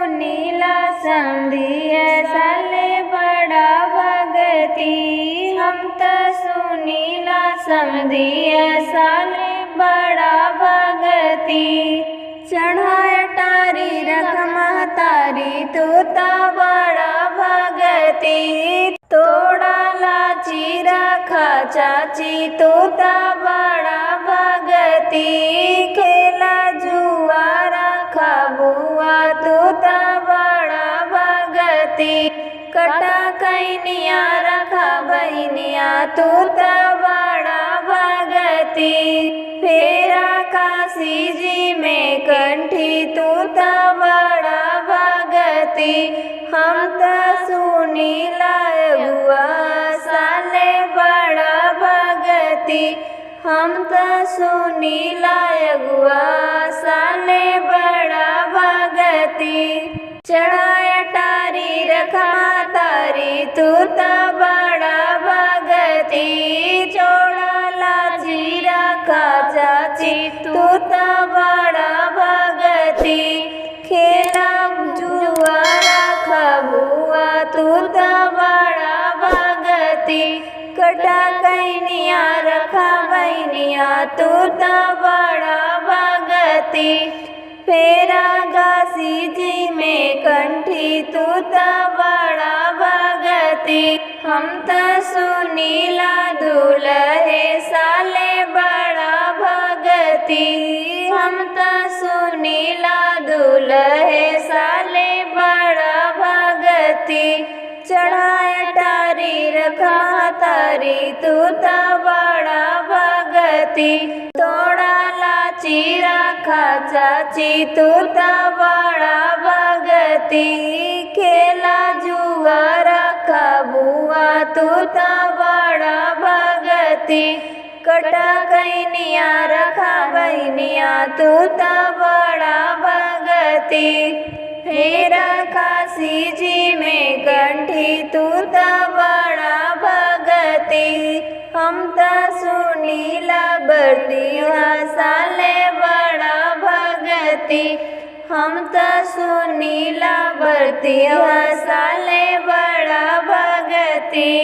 सुनीला समधिया साले बड़ा भगती। हम त सुनीला समधिया साले बड़ा भगती। चढ़ाय टारी रख महतारी तू त बड़ा भगती। तोड़ा लाची रखा चाची तू त बड़ा भगती। खेला जुआ रखा बुआ तू त बड़ा भगती। कटा कैनिया रखा बहनिया तू त बड़ा भगती। फेरा काशी जी में कंठी तू त बड़ा भगती। हम त सुनीला अगुआ साले बड़ा भगती। हम त सुनीला अगुआ साले बड़ा भगती। चढ़ाय टारी रखा तारी तू त बड़ा भगती। चोड़ा लाची रखा चाची तू त बड़ा भगती। खेला जुआ रखा बुआ तू त बड़ा भगती। कटा कैनिया रखा बहनिया तू त बड़ा भगती। फेरा काशी जी में कंठी तू त बड़ा भगती। हम त सुनीला दुलहे साले बड़ा भगती। हम त सुनीला दुलहे साले बड़ा भगती। चढ़ाय टारी रखा तारी तू त बड़ा भगती। तोड़ा लाची रखा चाची तू त बड़ा भगती। खेला जुआ रखा बुआ तू त बड़ा भगती। कटा कैनिया रखा बहनिया तू त बड़ा भगती। फेरा काशी जी में कंठी तू त बड़ा भगती। हम त सुनीला बरतिया साले बड़ा भगती। हम त सुनीला बरतिया साले बड़ा भगती।